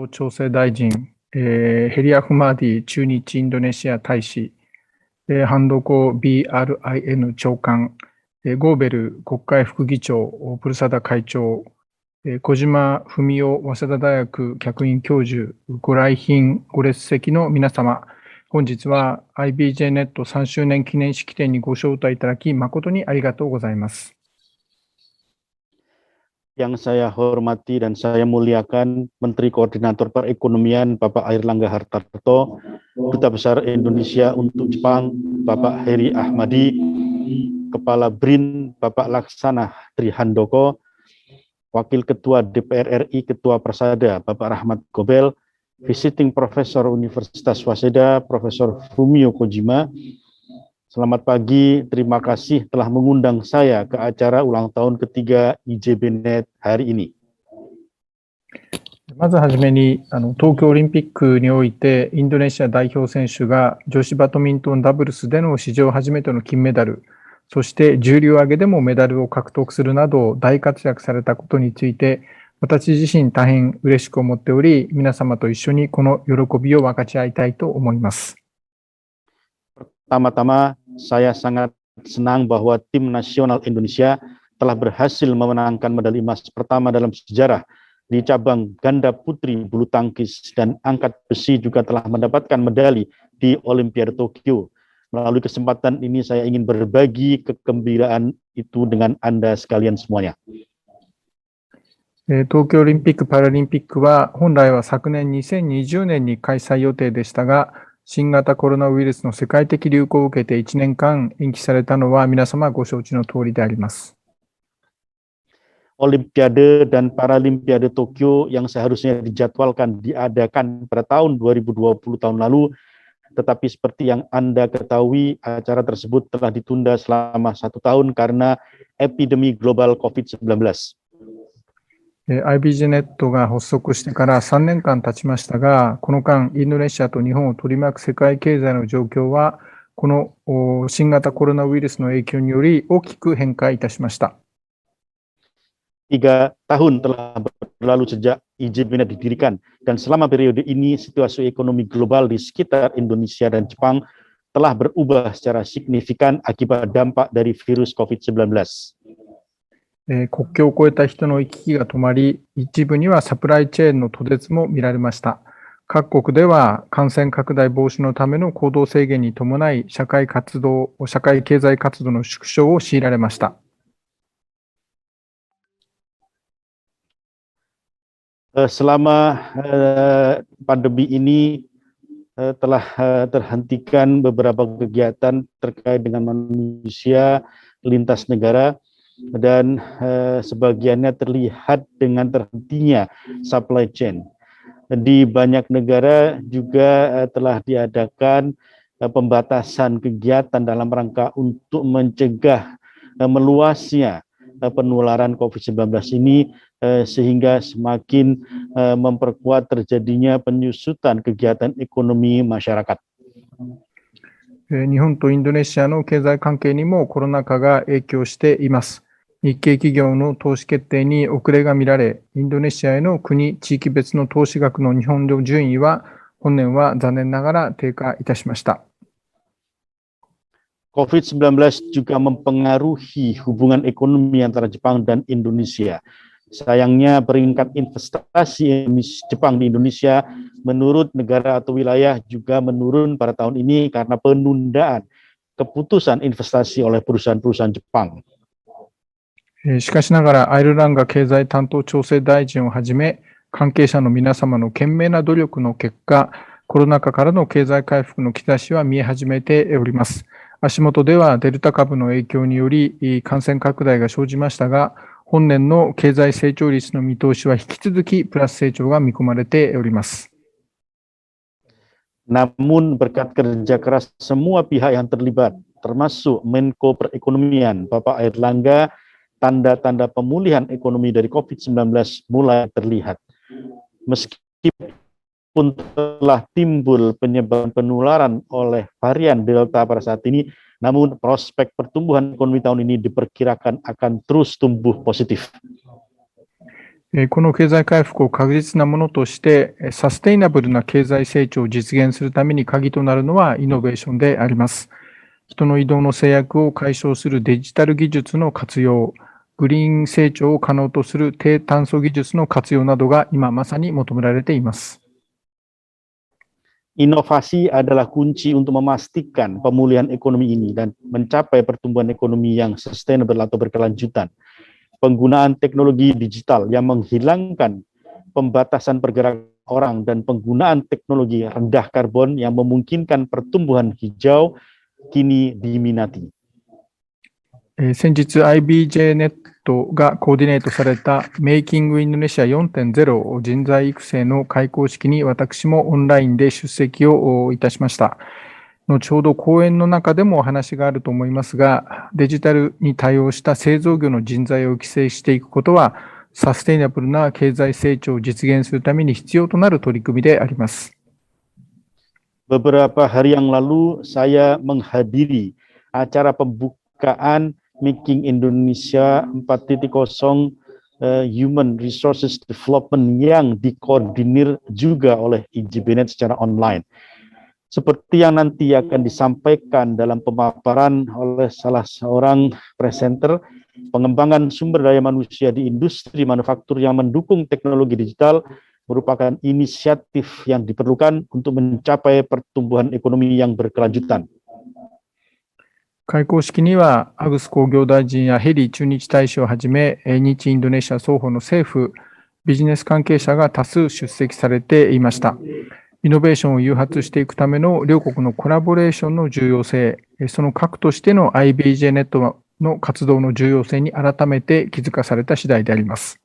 調整大臣、ヘリアフマーディ駐日インドネシア大使、ハンドコ BRIN 長官、ゴーベル国会副議長、プルサダ会長、小島文雄早稲田大学客員教授、ご来賓、ご列席の皆様、本日は IBJ ネット3周年記念式典にご招待いただき、誠にありがとうございます。Yang saya hormati dan saya muliakan Menteri Koordinator Perekonomian Bapak Airlangga Hartarto, Duta Besar Indonesia untuk Jepang Bapak Heri Ahmadi, Kepala BRIN Bapak Laksana Trihandoko, Wakil Ketua DPR RI Ketua Persada Bapak Rahmat Gobel, Visiting Professor Universitas Waseda Profesor Fumio Kojima. Selamat pagi, terima kasih telah mengundang saya ke acara ulang tahun ketiga IJBNet hari ini. まずはじめに、東京オリンピックにおいて、インドネシア代表選手が女子バドミントンダブルスでの史上初めての金メダル、そして重量挙げでもメダルを獲得するなど大活躍されたことについて、私自身大変嬉しく思っており、皆様と一緒にこの喜びを分かち合いたいと思います。Pertama-tama, saya sangat senang bahwa tim nasional Indonesia telah berhasil memenangkan medali emas pertama dalam sejarah di cabang ganda putri bulu tangkis dan angkat besi juga telah mendapatkan medali di Olimpiade Tokyo. Melalui kesempatan ini saya ingin berbagi kegembiraan itu dengan Anda sekalian semuanya. 東京オリンピック・パラリンピックは本来は昨年2020年に開催予定でしたが、新型コロナウイルスの世界的流行を受けて1年間延期されたのは皆様ご承知の通りであります。Olimpiade dan Paralimpiade Tokyo yang seharusnya dijadwalkan diadakan pada tahun 2020 tahun lalu, tetapi seperti yang Anda ketahui, acara tersebut telah ditunda selama 1 tahun karena epidemi global COVID-19. IBJ ネットが発足してから3年間経ちましたが、この間、インドネシアと日本を取り巻く世界経済の状況は、この新型コロナウイルスの影響により大きく変化いたしました。3 tahun telah berlalu sejak IJBNet didirikan, dan selama periode ini situasi ekonomi global di sekitar Indonesia dan Jepang telah berubah secara signifikan akibat dampak dari virus COVID-19. 国境を越えた人の行き来が止まり、一部にはサプライチェーンの途絶も見られました。各国では感染拡大防止のための行動制限に伴い、社会経済活動の縮小を強いられました。Selama pandemi ini telah terhentikan beberapa kegiatan terkait dengan manusia lintas negara, dan sebagiannya terlihat dengan terhentinya supply chain. Di banyak negara juga telah diadakan pembatasan kegiatan dalam rangka untuk mencegah meluasnya penularan COVID-19 ini, sehingga semakin memperkuat terjadinya penyusutan kegiatan ekonomi masyarakat. 日本とインドネシアの経済関係にもコロナ禍が影響しています。日系企業の投資決定に遅れが見られ、インドネシアへの国・地域別の投資額の日本の順位は、本年は残念ながら低下いたしました。COVID-19 juga mempengaruhi hubungan ekonomi antara Jepang dan Indonesia. Sayangnya peringkat investasi Jepang di Indonesia menurut negara atau wilayah juga menurun pada tahun ini karena penundaan keputusan investasi oleh perusahaan-perusahaan Jepang. しかしながらアイルランガ経済担当調整大臣をはじめ関係者の皆様の懸命な努力の結果、コロナ禍からの経済回復の兆しは見え始めております。足元ではデルタ株の影響により感染拡大が生じましたが、本年の経済成長率の見通しは引き続きプラス成長が見込まれております。Namun berkat kerja keras semua pihak yang terlibat, termasuk Menko Perekonomian Bapak Airlangga, tanda-tanda pemulihan ekonomi dari COVID-19 mulai terlihat. Meskipun telah timbul penyebaran penularan oleh varian Delta pada saat ini, namun prospek pertumbuhan ekonomi tahun ini diperkirakan akan terus tumbuh positif. この経済回復を確実なものとして、サステイナブルな経済成長を実現するために鍵となるのはイノベーションであります。人の移動の制約を解消するデジタル技術の活用、グリーン成長を可能とする低炭素技術の活用などが今まさに求められています。Inovasi adalah kunci untuk memastikan pemulihan ekonomi ini dan mencapai pertumbuhan ekonomi yang sustainable atau berkelanjutan. Penggunaan teknologi digital yang menghilangkan pembatasan pergerakan orang dan penggunaan teknologi rendah karbon yang memungkinkan pertumbuhan hijau kini diminati. 先日 IBJ ネットがコーディネートされたメイキングインドネシア 4.0 人材育成の開講式に私もオンラインで出席をいたしました。後ほど講演の中でもお話があると思いますが、デジタルに対応した製造業の人材を育成していくことは、サステイナブルな経済成長を実現するために必要となる取り組みであります。Beberapa hari yang lalu saya menghadiri acara pembukaan Making Indonesia 4.0 Human Resources Development yang dikoordinir juga oleh IJBNet secara online. Seperti yang nanti akan disampaikan dalam pemaparan oleh salah seorang presenter, pengembangan sumber daya manusia di industri manufaktur yang mendukung teknologi digital merupakan inisiatif yang diperlukan untuk mencapai pertumbuhan ekonomi yang berkelanjutan. 開講式には、アグス工業大臣やヘリ駐日大使をはじめ、日インドネシア双方の政府、ビジネス関係者が多数出席されていました。イノベーションを誘発していくための両国のコラボレーションの重要性、その核としての IBJ ネットの活動の重要性に改めて気づかされた次第であります。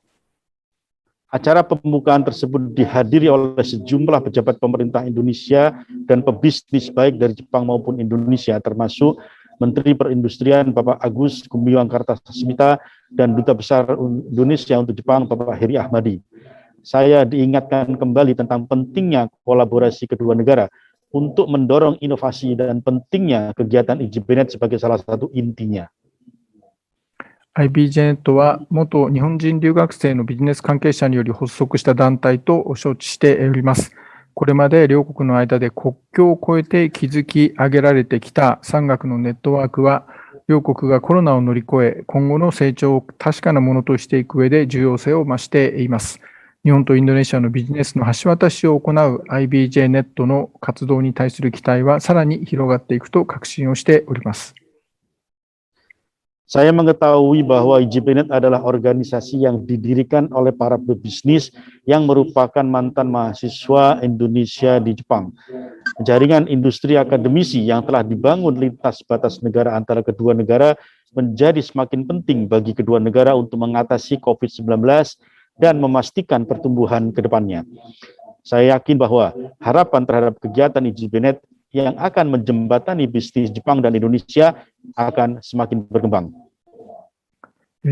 Acara pembukaan tersebut dihadiri oleh sejumlah pejabat pemerintah Indonesia dan pebisnis baik dari Jepang maupun Indonesia, termasuk Menteri Perindustrian Bapak Agus Gumiwang Kartasasmita dan Duta Besar Indonesia untuk Jepang Bapak Heri Ahmadi. Saya diingatkan kembali tentang pentingnya kolaborasi kedua negara untuk mendorong inovasi dan pentingnya kegiatan IJBNet sebagai salah satu intinya. IBJ ネットは元日本人留学生のビジネス関係者により発足した団体と承知しております。これまで両国の間で国境を越えて築き上げられてきた産学のネットワークは、両国がコロナを乗り越え、今後の成長を確かなものとしていく上で重要性を増しています。日本とインドネシアのビジネスの橋渡しを行う IBJ ネットの活動に対する期待はさらに広がっていくと確信をしております。Saya mengetahui bahwa IJBNet adalah organisasi yang didirikan oleh para pebisnis yang merupakan mantan mahasiswa Indonesia di Jepang. Jaringan industri akademisi yang telah dibangun lintas batas negara antara kedua negara menjadi semakin penting bagi kedua negara untuk mengatasi COVID-19 dan memastikan pertumbuhan ke depannya. Saya yakin bahwa harapan terhadap kegiatan IJBNet yang akan menjembatani bisnis Jepang dan Indonesia akan semakin berkembang.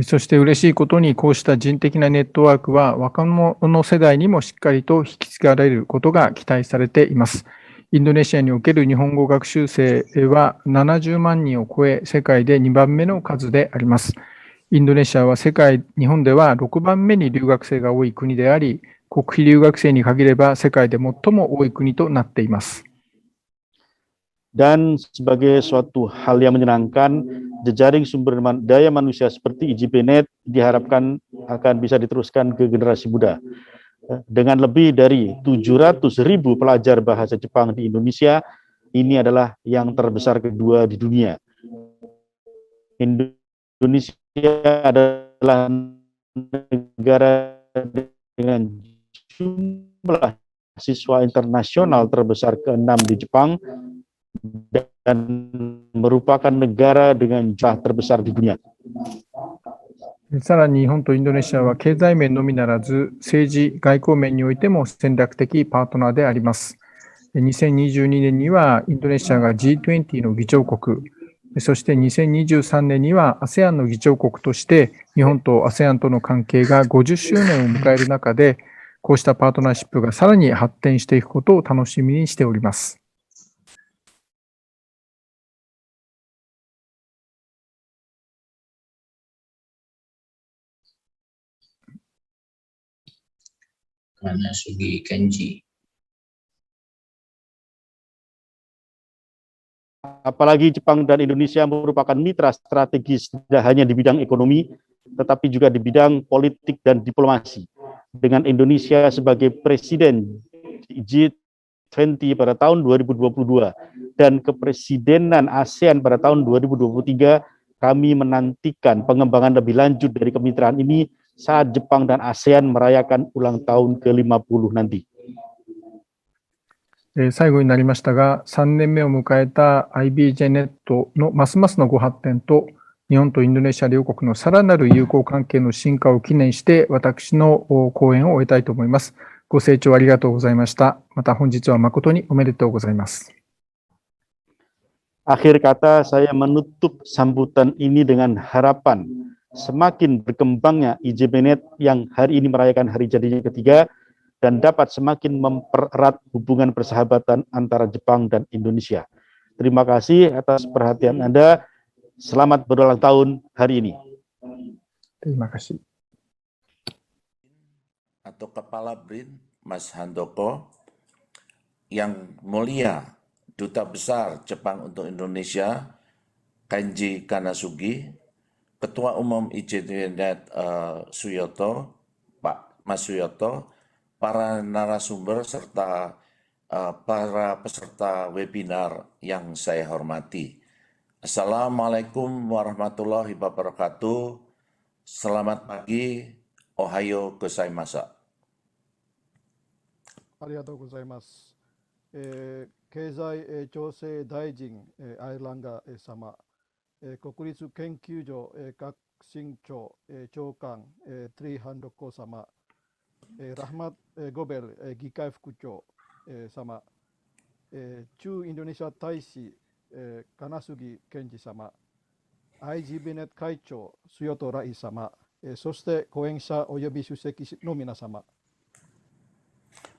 そして嬉しいことに、こうした人的なネットワークは若者世代にもしっかりと引き継がれることが期待されています。インドネシアにおける日本語学習生は70万人を超え、世界で2番目の数であります。インドネシアは日本では6番目に留学生が多い国であり、国費留学生に限れば世界で最も多い国となっています。Dan sebagai suatu hal yang menyenangkan, jejaring sumber daya manusia seperti IJBNet diharapkan akan bisa diteruskan ke generasi muda. Dengan lebih dari 700.000 pelajar bahasa Jepang di Indonesia, ini adalah yang terbesar kedua di dunia. Indonesia adalah negara dengan jumlah siswa internasional terbesar ke-6 di Jepang dan merupakan negara dengan jumlah terbesar di dunia. さらに日本とインドネシアは経済面のみならず、政治・外交面においても戦略的パートナーであります。2022年にはインドネシアが G20 の議長国、そして2023年には ASEAN の議長国として、日本と ASEAN との関係が50周年を迎える中で、こうしたパートナーシップがさらに発展していくことを楽しみにしております。Kanasugi Kenji. Apalagi Jepang dan Indonesia merupakan mitra strategis tidak hanya di bidang ekonomi, tetapi juga di bidang politik dan diplomasi. Dengan Indonesia sebagai presiden G20 pada tahun 2022 dan kepresidenan ASEAN pada tahun 2023, kami menantikan pengembangan lebih lanjut dari kemitraan ini saat Jepang dan ASEAN merayakan ulang tahun ke-50 nanti. 最後になりましたが、3年目を迎えた IBJ ネットのますますのご発展と、日本とインドネシア両国のさらなる友好関係の深化を記念して、私の講演を終えたいと思います。ご清聴ありがとうございました。また本日は誠におめでとうございます。Akhir kata, saya menutup sambutan ini dengan harapan semakin berkembangnya IJBNet yang hari ini merayakan hari jadinya ketiga dan dapat semakin mempererat hubungan persahabatan antara Jepang dan Indonesia. Terima kasih atas perhatian Anda. Selamat berulang tahun hari ini. Terima kasih. Atau Kepala BRIN, Mas Handoko, yang mulia Duta Besar Jepang untuk Indonesia, Kenji Kanasugi, Ketua Umum IJBNet Suyoto, Pak Mas Suyoto, para narasumber serta para peserta webinar yang saya hormati. Assalamualaikum warahmatullahi wabarakatuh. Selamat pagi. Ohayo gozaimasu. ありがとうございます。経済調整大臣アイランガ様、国立研究所革新庁長官トリハンドコ様、ラハマゴベル議会副長様、駐インドネシア大使金杉健二様、IGBNet 会長スヨトライ様、そして講演者および出席の皆様。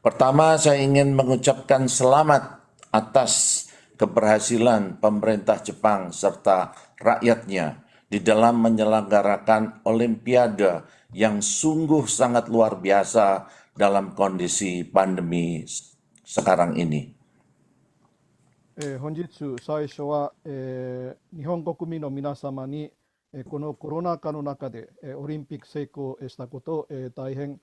Pertama, saya ingin mengucapkan selamat atas keberhasilan pemerintah Jepang serta rakyatnya di dalam menyelenggarakan Olimpiade yang sungguh sangat luar biasa dalam kondisi pandemi sekarang ini. 本日最初は、日本国民の皆様に、このコロナ禍の中で、オリンピック成功したことを、大変、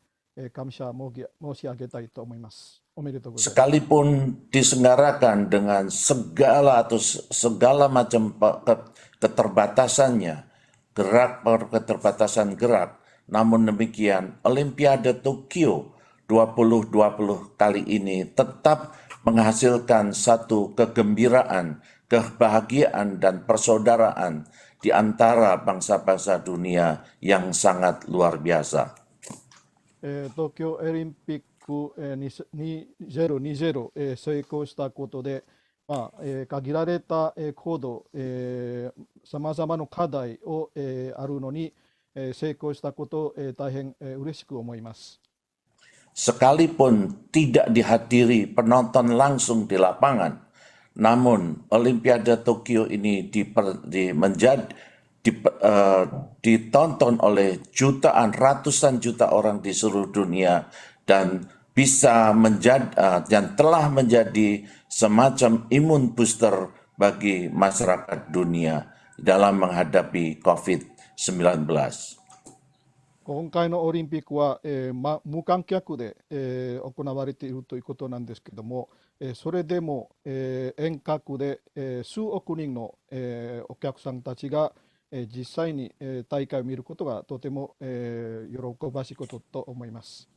感謝申し上げたいと思います。おめでとうございます。 Sekalipun diselenggarakan dengan segala macam keterbatasannya, keterbatasan gerak, namun demikian Olimpiade Tokyo 2020 kali ini tetap menghasilkan satu kegembiraan, kebahagiaan dan persaudaraan di antara bangsa-bangsa dunia yang sangat luar biasa. 東京オリンピック2020成功したことで、限られた高度、さまざまな課題をあるのに成功したことを大変嬉しく思います。 Sekalipun tidak dihadiri penonton langsung di lapangan, namun Olimpiade Tokyo ini ditonton oleh jutaan, ratusan juta orang di seluruh dunia dan bisa dan telah menjadi semacam imun booster bagi masyarakat dunia dalam menghadapi COVID-19. 今回のオリンピックは、無観客で、行われているということなんですけども、それでも、遠隔で、数億人の、お客さんたちが、実際に、大会を見ることがとても、喜ばしいことと思います。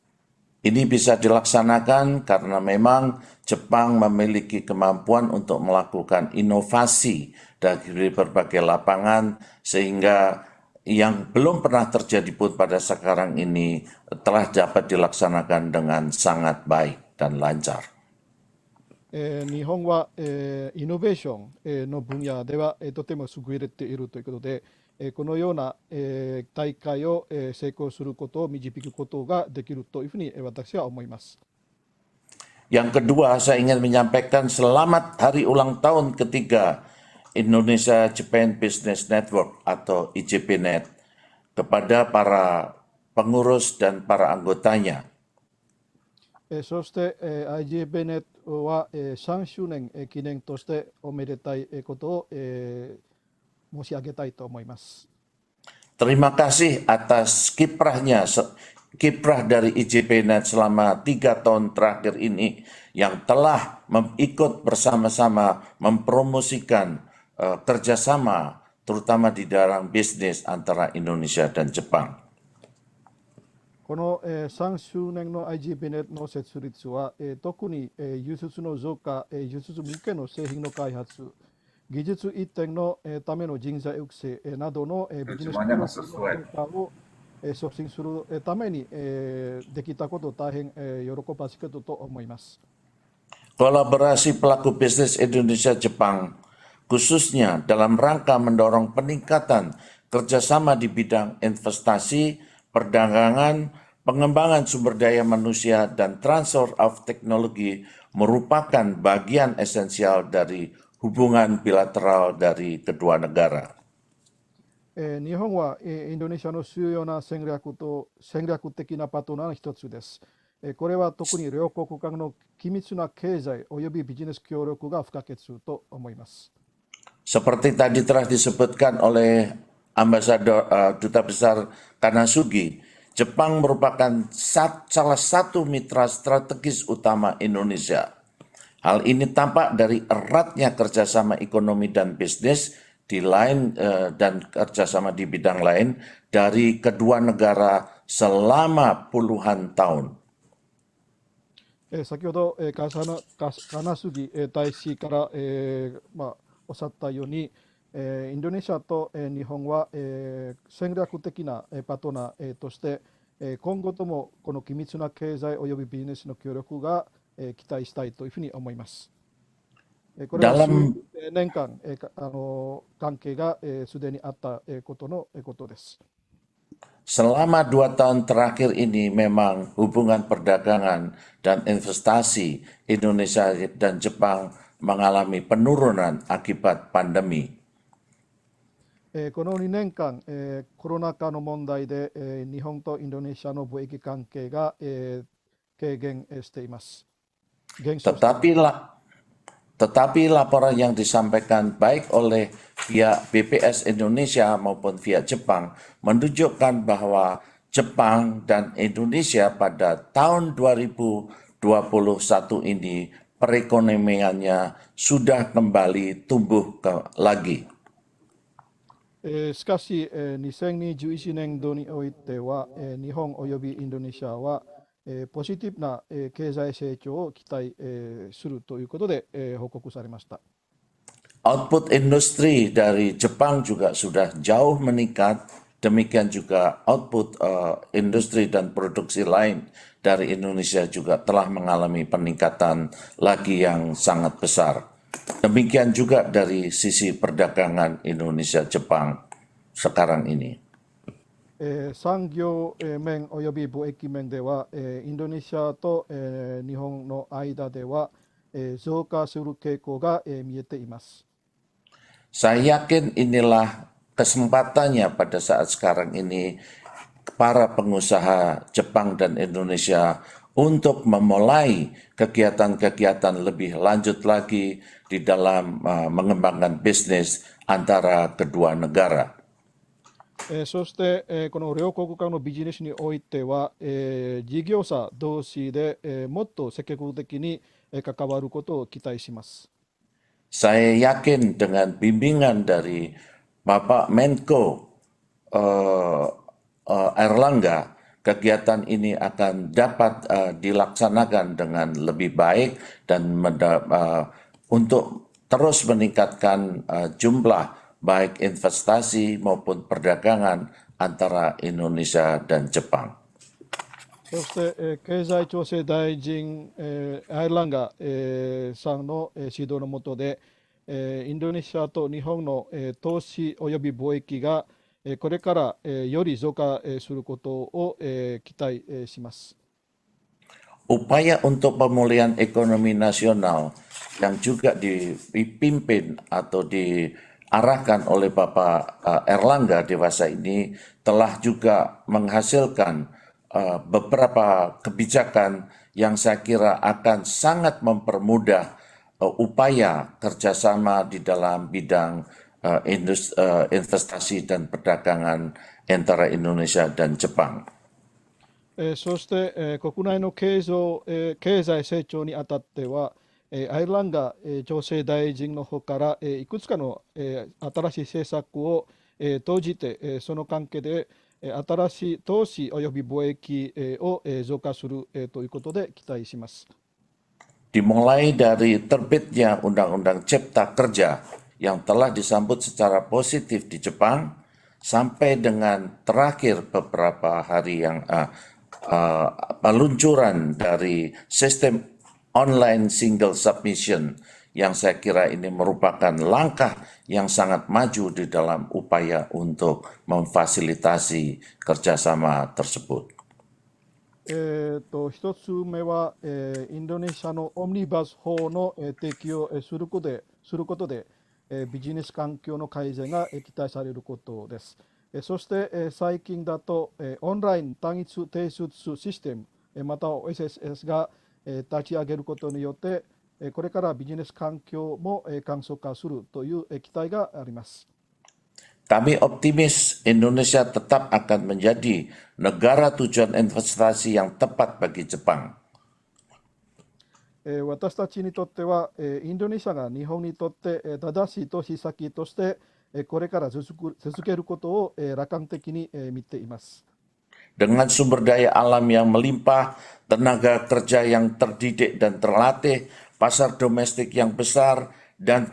Ini bisa dilaksanakan karena memang Jepang memiliki kemampuan untuk melakukan inovasi dari berbagai lapangan sehingga yang belum pernah terjadi pun pada sekarang ini telah dapat dilaksanakan dengan sangat baik dan lancar. 日本は、イノベーション、の分野では、とても優れているということで、このような、大会を、成功することを導くことができるというふうに、私は思います。 Yang kedua, saya ingin menyampaikan selamat hari ulang tahun ketiga Indonesia Japan Business Network atau IJBNet kepada para pengurus dan para anggotanya. そして、IJ ベネットは、3周年、記念としておめでたい、ことを、申し上げたいと思います。Terima kasih atas kiprah dari IJBNet selama 3 tahun terakhir ini yang telah ikut bersama-sama mempromosikan kerjasama terutama di dalam bisnis antara Indonesia dan Jepang. この、3周年の IJ ベネットの設立は、特に、輸出の増加、輸出向けの製品の開発、技術移転の、ための人材育成、などの、ビジネスプロセスの変化を、促進する、ために、できたことを大変、喜ばしいことと思います。Kolaborasi pelaku bisnis Indonesia-Jepang, khususnya dalam rangka mendorong peningkatan kerjasama di bidang investasi, perdagangan, pengembangan sumber daya manusia, dan transfer of technology merupakan bagian esensial dari hubungan bilateral dari kedua negara. 日本は、インドネシアの主要な戦略的なパートナーの一つです。これは特に両国間の緊密な経済およびビジネス協力が不可欠と思います。Seperti tadi telah disebutkan oleh Ambasador Duta Besar Kanasugi, Jepang merupakan salah satu mitra strategis utama Indonesia. Hal ini tampak dari eratnya kerjasama ekonomi dan bisnis dan kerjasama di bidang lain dari kedua negara selama puluhan tahun. 先ほど、金杉大使から、おっしゃったように、インドネシアと、日本は、戦略的な、パートナー、として、今後ともこの緊密な経済およびビジネスの協力が、期待したいというふうに思います。これは数年間、関係がすでにあったことです。Selama 2 tahun terakhir ini memang hubungan perdagangan dan investasi Indonesia dan Jepang mengalami penurunan akibat pandemi. この2年間、コロナ禍の問題で、日本とインドネシアの貿易関係が、軽減しています。Tetapi laporan yang disampaikan baik oleh pihak BPS Indonesia maupun pihak Jepang menunjukkan bahwa Jepang dan Indonesia pada tahun 2021 ini perekonomiannya sudah kembali tumbuh lagi. しかし、2021年度においては、日本およびインドネシアはポジティブな経済成長を期待するということで報告されました。Output industri dari Jepang juga sudah jauh meningkat, demikian juga output industri dan produksi lain dari Indonesia juga telah mengalami peningkatan lagi yang sangat besar. Demikian juga dari sisi perdagangan Indonesia-Jepang sekarang ini. 産業面および貿易面では、インドネシアと、日本の間では、増加する傾向が、見えています。Saya yakin inilah kesempatannya pada saat sekarang ini para pengusaha Jepang dan Indonesia untuk memulai kegiatan-kegiatan lebih lanjut lagi di dalam mengembangkan bisnis antara kedua negara. そして、この両国間のビジネスにおいては、事業者同士で、もっと積極的に、関わることを期待します。Saya yakin dengan bimbingan dari Bapak Menko Airlangga, kegiatan ini akan dapat dilaksanakan dengan lebih baik dan untuk terus meningkatkan jumlah baik investasi maupun perdagangan antara Indonesia dan Jepang. そして、経済調整大臣、アイルランガ、さんの、指導の下で、インドネシアと日本の、投資および貿易が、これから、より増加、することを、期待、します。Upaya untuk pemulihan ekonomi nasional yang juga dipimpin atau diarahkan oleh Bapak Airlangga dewasa ini telah juga menghasilkan beberapa kebijakan yang saya kira akan sangat mempermudah upaya kerjasama di dalam bidang investasi dan perdagangan antara Indonesia dan Jepang. そして、国内の経済成長にあたっては、アイルランド女性大臣の方から、いくつかの、新しい政策を、投じて、その関係で、新しい投資及び貿易、を、増加する、ということで期待します。Dimulai dari terbitnya Undang-Undang Cipta Kerja yang telah disambut secara positif di Jepang sampai dengan terakhir beberapa hari yang peluncuran dari sistem online single submission yang saya kira ini merupakan langkah yang sangat maju di dalam upaya untuk memfasilitasi kerjasama tersebut. 一つ目は、インドネシアのオムニバス法の、適用、することで、ビジネス環境の改善が、期待されることです。そして、最近だと、オンライン単一提出システム、または OSS が、立ち上げることによって、これからビジネス環境も、簡素化するという、期待があります。Kami optimis Indonesia tetap akan menjadi negara tujuan investasi yang tepat bagi Jepang. 私たちにとっては、インドネシアが日本にとって、正しい投資先として、これから続けることを、楽観的に、見ています。Dengan sumber daya alam yang melimpah, tenaga kerja yang terdidik dan terlatih, pasar domestik yang besar dan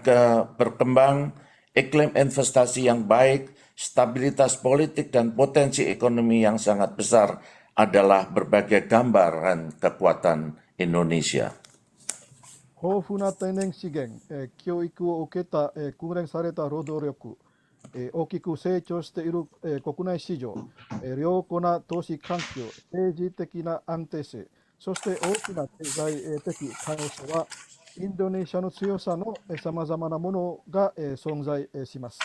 berkembang, iklim investasi yang baik, stabilitas politik dan potensi ekonomi yang sangat besar adalah berbagai gambaran kekuatan Indonesia. 豊富な天然資源、教育を受けた、訓練された労働力、大きく成長している、国内市場、良好な投資環境、政治的な安定性、そして大きな経済的可能性は、インドネシアの強さのさまざまなものが存在します。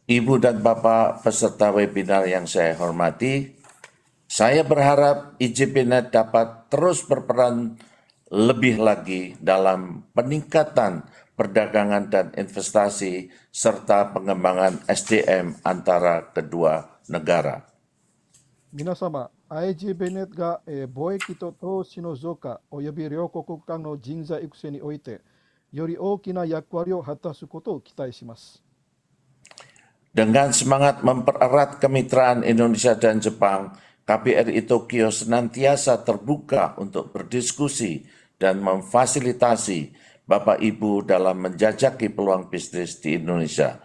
Ibu dan Bapak peserta webinar yang saya hormati, saya berharap IJPNet dapat terus berperan lebih lagi dalam peningkatan perdagangan dan investasi serta pengembangan SDM antara kedua negara. 皆様、IJPNet が、貿易と投資の増加および両国間の人材育成においてより大きな役割を果たすことを期待します。Dengan semangat mempererat kemitraan Indonesia dan Jepang, KBRI Tokyo senantiasa terbuka untuk berdiskusi dan memfasilitasi Bapak Ibu dalam menjajaki peluang bisnis di Indonesia.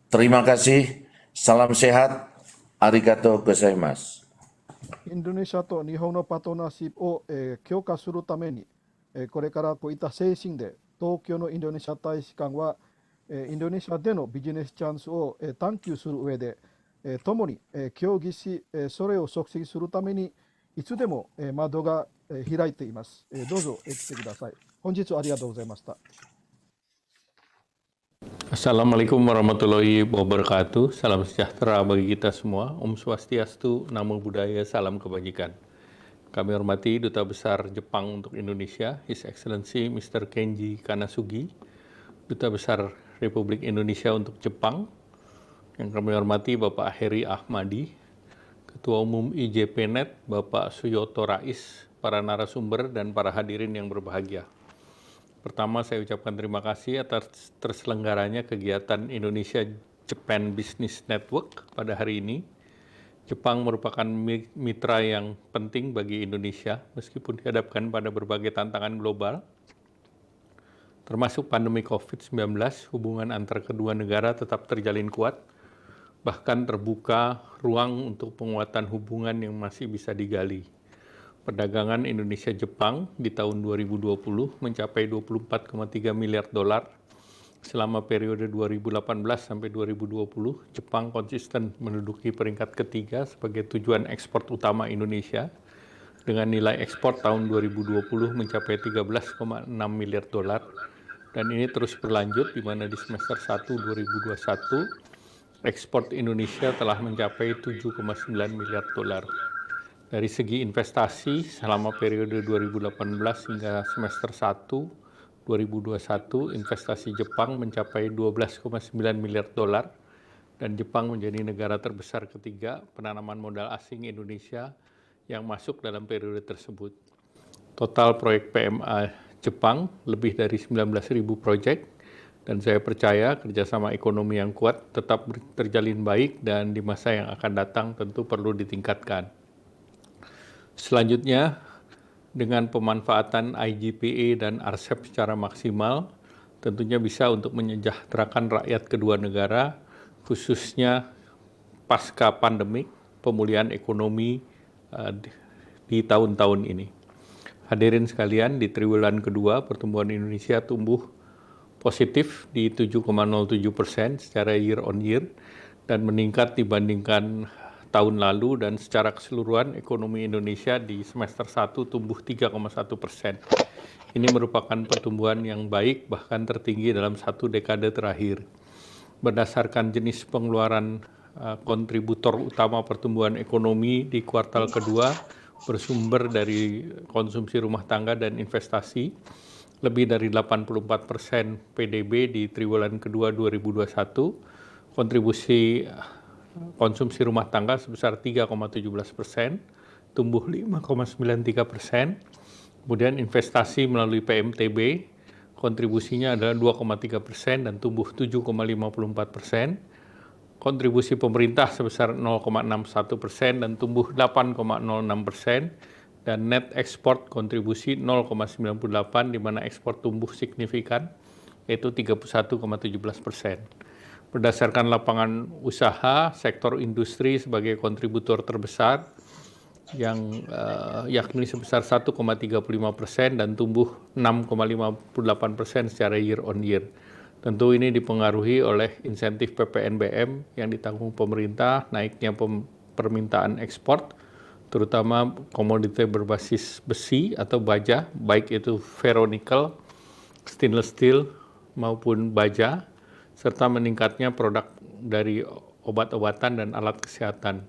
Terima kasih, salam sehat, arigatou gozaimasu. インドネシアと日本のパートナーシップを、強化するために、これからこういった精神で東京のインドネシア大使館は、インドネシアでのビジネスチャンスを、探求する上で、共に、協議し、それを促進するためにいつでも、窓が、開いています。どうぞ、来てください。本日はありがとうございました。Assalamualaikum warahmatullahi wabarakatuh. Salam sejahtera bagi kita semua. Om Swastiastu, Namo Buddhaya, salam kebajikan. Kami hormati Duta Besar Jepang untuk Indonesia, His Excellency Mr. Kenji Kanasugi, Duta Besar Republik Indonesia untuk Jepang, yang kami hormati Bapak Heri Ahmadi, Ketua Umum IJPNet, Bapak Suyoto Rais, para narasumber dan para hadirin yang berbahagia. Pertama, saya ucapkan terima kasih atas terselenggaranya kegiatan Indonesia Japan Business Network pada hari ini. Jepang merupakan mitra yang penting bagi Indonesia meskipun dihadapkan pada berbagai tantangan global, termasuk pandemi COVID-19. Hubungan antar kedua negara tetap terjalin kuat, bahkan terbuka ruang untuk penguatan hubungan yang masih bisa digali. Perdagangan Indonesia-Jepang di tahun 2020 mencapai 24,3 miliar dolar. Selama periode 2018 sampai 2020, Jepang konsisten menduduki peringkat ketiga sebagai tujuan ekspor utama Indonesia dengan nilai ekspor tahun 2020 mencapai 13,6 miliar dolar. Dan ini terus berlanjut di mana di semester 1 2021 ekspor Indonesia telah mencapai 7,9 miliar dolar. Dari segi investasi selama periode 2018 hingga semester 1 2021, investasi Jepang mencapai 12,9 miliar dolar dan Jepang menjadi negara terbesar ketiga penanaman modal asing Indonesia yang masuk dalam periode tersebut. Total proyek PMA Jepang lebih dari 19.000 proyek, dan saya percaya kerjasama ekonomi yang kuat tetap terjalin baik dan di masa yang akan datang tentu perlu ditingkatkan. Selanjutnya, dengan pemanfaatan IGPA dan RCEP secara maksimal, tentunya bisa untuk menyejahterakan rakyat kedua negara, khususnya pasca pandemik, pemulihan ekonomi di tahun-tahun ini. Hadirin sekalian, di triwulan kedua pertumbuhan Indonesia tumbuh positif di 7,07% secara year on year dan meningkat dibandingkan tahun lalu, dan secara keseluruhan ekonomi Indonesia di semester 1 tumbuh 3,1%. Ini merupakan pertumbuhan yang baik bahkan tertinggi dalam satu dekade terakhir. Berdasarkan jenis pengeluaran kontributor utama pertumbuhan ekonomi di kuartal kedua bersumber dari konsumsi rumah tangga dan investasi, lebih dari 84% PDB di triwulan kedua 2021, kontribusi konsumsi rumah tangga sebesar 3,17%, tumbuh 5,93%. Kemudian investasi melalui PMTB, kontribusinya adalah 2,3% dan tumbuh 7,54%. Kontribusi pemerintah sebesar 0,61% dan tumbuh 8,06%. Dan net ekspor kontribusi 0,98, di mana ekspor tumbuh signifikan, yaitu 31,17%. Berdasarkan lapangan usaha, sektor industri sebagai kontributor terbesar yang yakni sebesar 1,35% dan tumbuh 6,58% secara year on year. Tentu ini dipengaruhi oleh insentif PPNBM yang ditanggung pemerintah, naiknya permintaan ekspor, terutama komoditi berbasis besi atau baja, baik itu ferronikel, stainless steel maupun baja, serta meningkatnya produk dari obat-obatan dan alat kesehatan.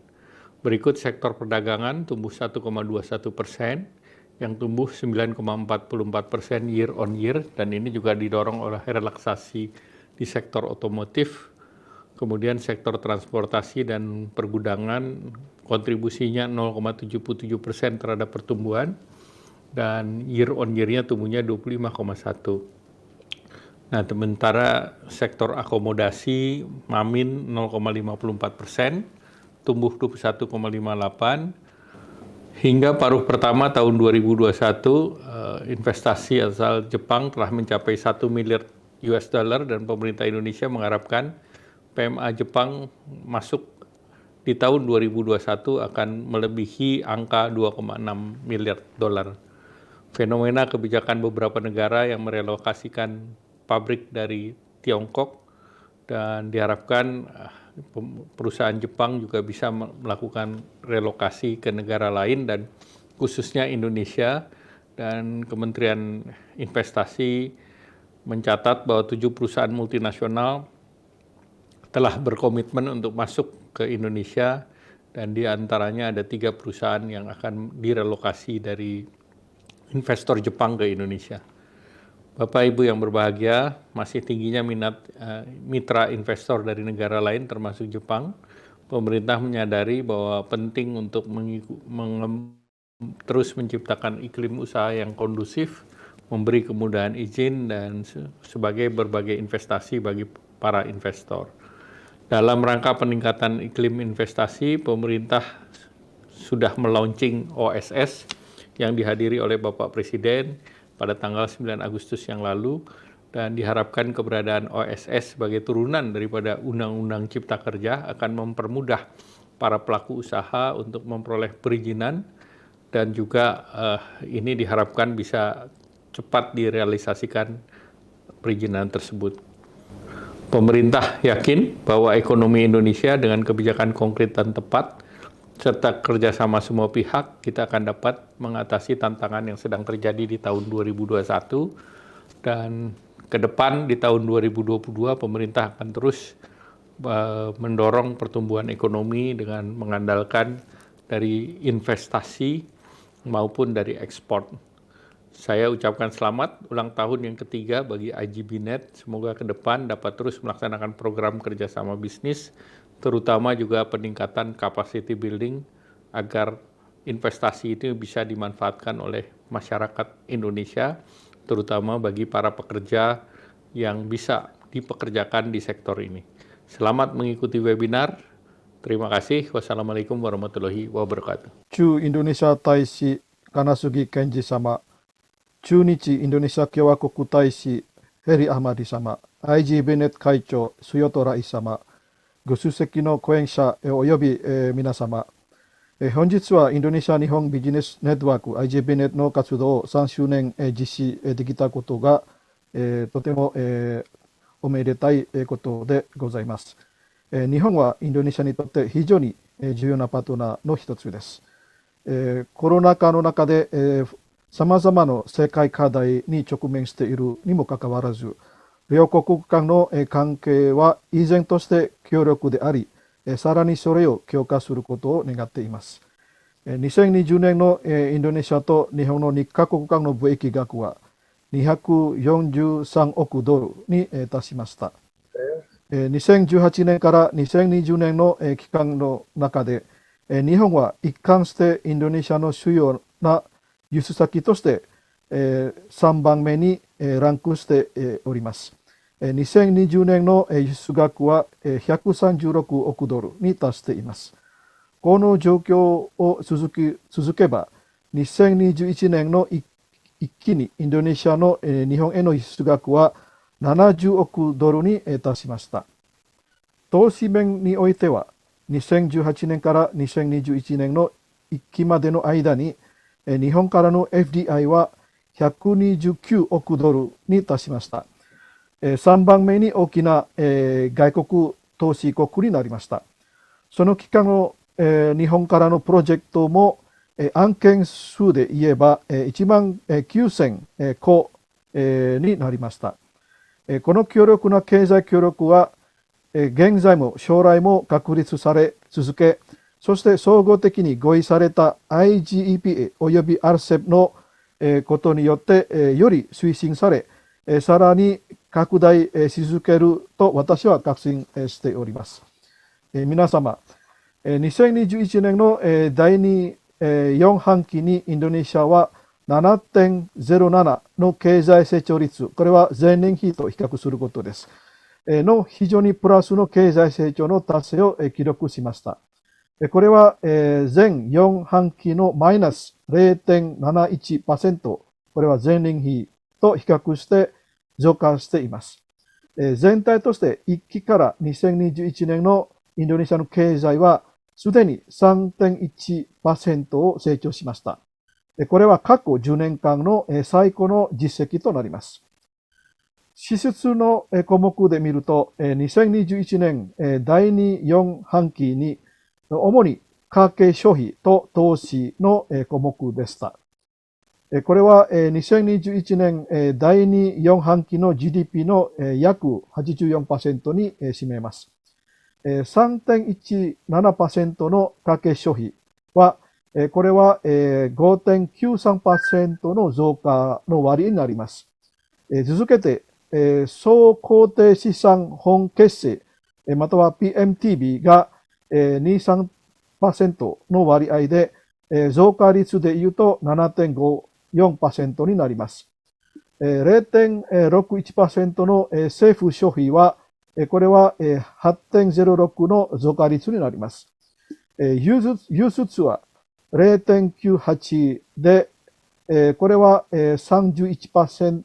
Berikut sektor perdagangan tumbuh 1,21%, yang tumbuh 9,44% year on year, dan ini juga didorong oleh relaksasi di sektor otomotif. Kemudian sektor transportasi dan pergudangan kontribusinya 0,77% terhadap pertumbuhan, dan year on year-nya tumbuhnya 25,1%. Nah, sementara sektor akomodasi Mamin 0,54%, tumbuh 21,58%. Hingga paruh pertama tahun 2021, investasi asal Jepang telah mencapai 1 miliar US dollar, dan pemerintah Indonesia mengharapkan PMA Jepang masuk di tahun 2021 akan melebihi angka 2,6 miliar dolar. Fenomena kebijakan beberapa negara yang merelokasikan pabrik dari Tiongkok, dan diharapkan perusahaan Jepang juga bisa melakukan relokasi ke negara lain dan khususnya Indonesia, dan Kementerian Investasi mencatat bahwa 7 perusahaan multinasional telah berkomitmen untuk masuk ke Indonesia, dan di antaranya ada 3 perusahaan yang akan direlokasi dari investor Jepang ke Indonesia. Bapak Ibu yang berbahagia, masih tingginya minat mitra investor dari negara lain termasuk Jepang. Pemerintah menyadari bahwa penting untuk terus menciptakan iklim usaha yang kondusif, memberi kemudahan izin dan sebagai berbagai investasi bagi para investor. Dalam rangka peningkatan iklim investasi, pemerintah sudah melaunching OSS yang dihadiri oleh Bapak Presiden pada tanggal 9 Agustus yang lalu, dan diharapkan keberadaan OSS sebagai turunan daripada Undang-Undang Cipta Kerja akan mempermudah para pelaku usaha untuk memperoleh perizinan, dan juga ini diharapkan bisa cepat direalisasikan perizinan tersebut. Pemerintah yakin bahwa ekonomi Indonesia dengan kebijakan konkret dan tepat serta kerjasama semua pihak, kita akan dapat mengatasi tantangan yang sedang terjadi di tahun 2021, dan ke depan di tahun 2022 pemerintah akan terus mendorong pertumbuhan ekonomi dengan mengandalkan dari investasi maupun dari ekspor. Saya ucapkan selamat ulang tahun yang ketiga bagi IGBNet. Semoga ke depan dapat terus melaksanakan program kerjasama bisnis, terutama juga peningkatan capacity building agar investasi itu bisa dimanfaatkan oleh masyarakat Indonesia, terutama bagi para pekerja yang bisa dipekerjakan di sektor ini. Selamat mengikuti webinar. Terima kasih. Wassalamualaikum warahmatullahi wabarakatuh. 駐インドネシア大使金杉健二様、駐日インドネシア共和国大使ヘリ・アマディ様、IG ベネット会長スヨトライ様、ご出席の講演者および皆様、本日はインドネシア日本ビジネスネットワーク IG ベネットの活動を3周年実施できたことがとてもおめでたいことでございます。日本はインドネシアにとって非常に重要なパートナーの一つです。コロナ禍の中でさまざまな世界課題に直面しているにもかかわらず、両国間の関係は依然として強力であり、さらにそれを強化することを願っています。2020年のインドネシアと日本の2カ国間の貿易額は243億ドルに達しました。2018年から2020年の期間の中で、日本は一貫してインドネシアの主要な輸出先として3番目にランクしております。2020年の輸出額は136億ドルに達しています。この状況を続けば、2021年の一気にインドネシアの日本への輸出額は70億ドルに達しました。投資面においては、2018年から2021年の一期までの間に、日本からの FDI は129億ドルに達しました。3番目に大きな外国投資国になりました。その期間の日本からのプロジェクトも案件数で言えば1万9000個になりました。この強力な経済協力は現在も将来も確立され続け、そして総合的に合意された IGEPA および RCEP のことによってより推進され、さらに拡大し続けると私は確信しております。皆様、2021年の第2 4半期にインドネシアは 7.07 の経済成長率、これは前年比と比較することです。の非常にプラスの経済成長の達成を記録しました。これは前4半期のマイナス 0.71%、これは前年比と比較して増加しています。全体として1期から2021年のインドネシアの経済はすでに 3.1% を成長しました。これは過去10年間の最高の実績となります。支出の項目で見ると、2021年第2 4半期に主に家計消費と投資の項目でした。これは2021年第2 4半期の GDP の約 84% に占めます。3.17% の家計消費は、これは 5.93% の増加の割になります。続けて、総工程資産本決済、または PMTB が 2.3% の割合で、増加率でいうと 7.54% になります。0.61% の政府消費は、これは 8.06 の増加率になります。輸出は 0.98 で、これは 31%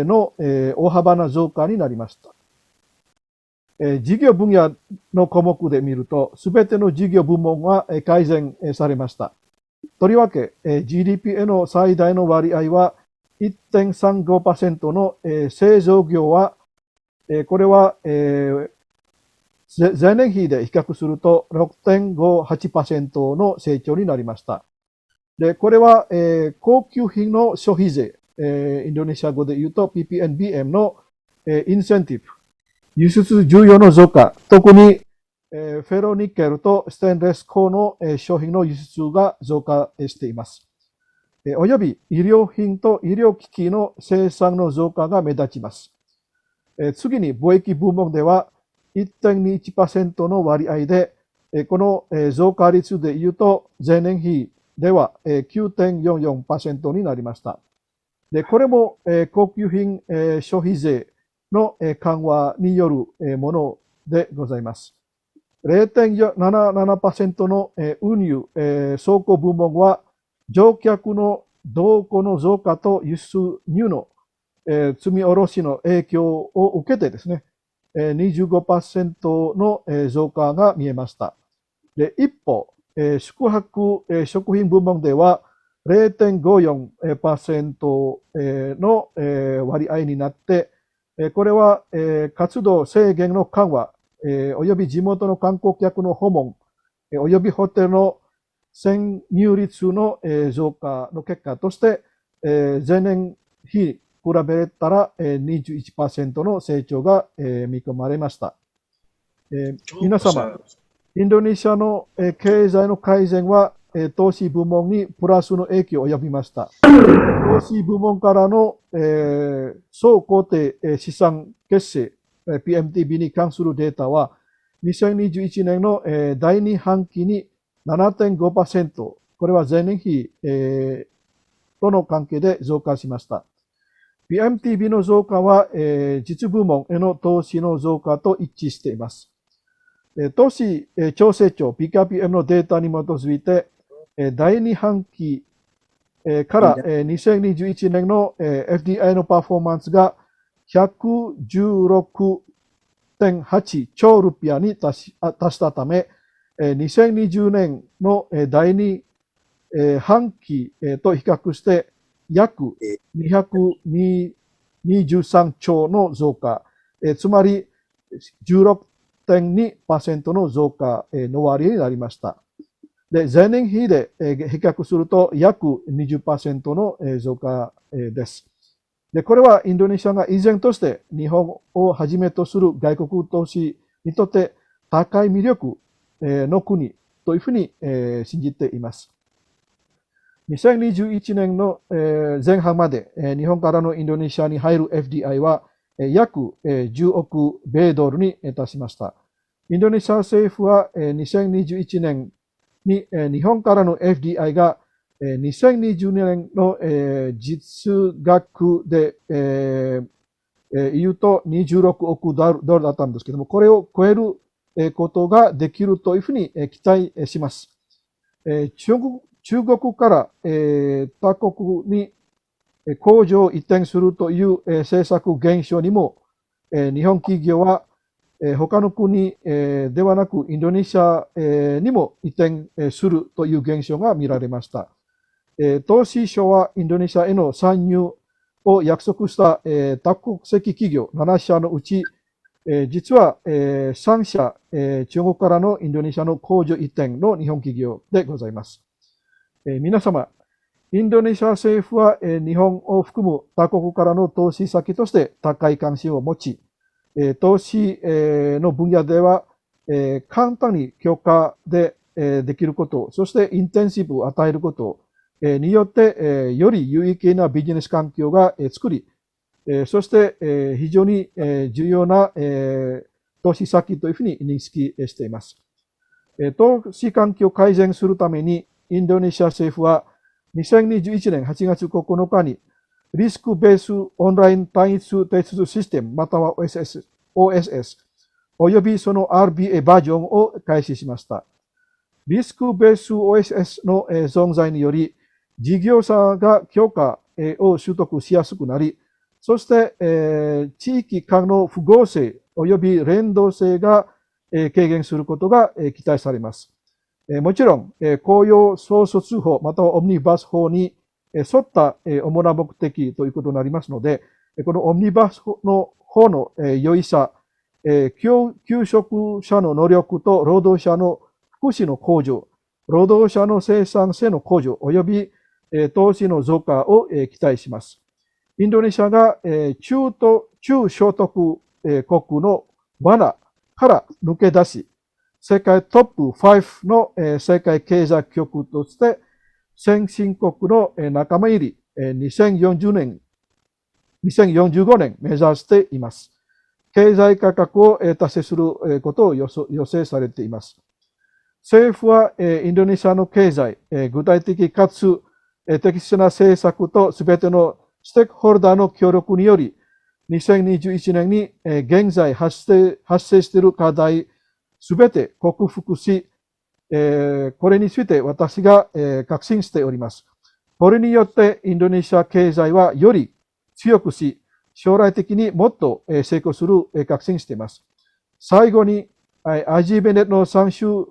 の大幅な増加になりました。事業分野の項目で見ると、すべての事業部門は改善されました。とりわけ GDP への最大の割合は 1.35% の製造業は、これは前年比で比較すると 6.58% の成長になりました。で、これは高級品の消費税、インドネシア語で言うと PPNBM のインセンティブ、輸出需要の増加、特にフェロニッケルとステンレス鋼の商品の輸出が増加しています。および医療品と医療機器の生産の増加が目立ちます。次に貿易部門では 1.21% の割合で、この増加率でいうと前年比では 9.44% になりました。で、これも高級品消費税の緩和によるものでございます。0.77% の運輸倉庫部門は乗客の動向の増加と輸出入の積み下ろしの影響を受けてですね、25% の増加が見えました。で、一方、宿泊食品部門では 0.54% の割合になって、これは活動制限の緩和、および地元の観光客の訪問、およびホテルの占有率の増加の結果として、前年比比べたら 21% の成長が見込まれました。皆様、インドネシアの経済の改善は投資部門にプラスの影響を及びました。投資部門からの総工程資産結成 PMTB に関するデータは2021年の第2半期に 7.5%、これは前年比との関係で増加しました。PMTB の増加は実部門への投資の増加と一致しています。投資調整庁 PKPM のデータに基づいて第2半期から2021年の FDI のパフォーマンスが 116.8 兆ルピアに達したため、2020年の第2半期と比較して約223兆の増加、つまり 16.2% の増加の割合になりました。で、前年比で比較すると約 20% の増加です。で、これはインドネシアが依然として日本をはじめとする外国投資にとって高い魅力の国というふうに信じています。2021年の前半まで日本からのインドネシアに入る FDI は約10億米ドルに達しました。インドネシア政府は2021年に日本からの FDI が2020年の実額で言うと26億ドルだったんですけども、これを超えることができるというふうに期待します。中国から他国に工場を移転するという政策現象にも日本企業は他の国ではなくインドネシアにも移転するという現象が見られました。投資省はインドネシアへの参入を約束した多国籍企業7社のうち、実は3社、中国からのインドネシアの工場移転の日本企業でございます。皆様、インドネシア政府は日本を含む他国からの投資先として高い関心を持ち、投資の分野では簡単に強化でできること、そしてインテンシブを与えることによってより有益なビジネス環境が作り、そして非常に重要な投資先というふうに認識しています。投資環境を改善するためにインドネシア政府は2021年8月9日にリスクベースオンライン単一提出システムまたは OSS およびその RBA バージョンを開始しました。リスクベース OSS の存在により事業者が許可を取得しやすくなり、そして地域間の符合性および連動性が軽減することが期待されます。もちろん、公用創設法またはオムニバス法に沿った主な目的ということになりますので、このオムニバスの法の良いさ、求職者の能力と労働者の福祉の向上、労働者の生産性の向上、および投資の増加を期待します。インドネシアが中所得国の罠から抜け出し、世界トップ5の世界経済局として先進国の仲間入り2045年目指しています。経済改革を達成することを予定されています。政府はインドネシアの経済、具体的かつ適切な政策とすべてのステークホルダーの協力により、2021年に現在発生している課題すべて克服し、これについて私が確信しております。これによってインドネシア経済はより強くし、将来的にもっと成功する確信しています。最後に、IG ベネットの3周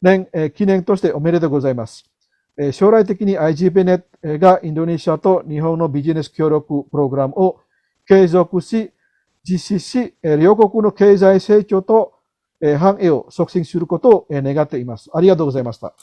年記念としておめでとうございます。将来的に IG ベネットがインドネシアと日本のビジネス協力プログラムを継続し、実施し、両国の経済成長と繁栄を促進することを願っています。ありがとうございました。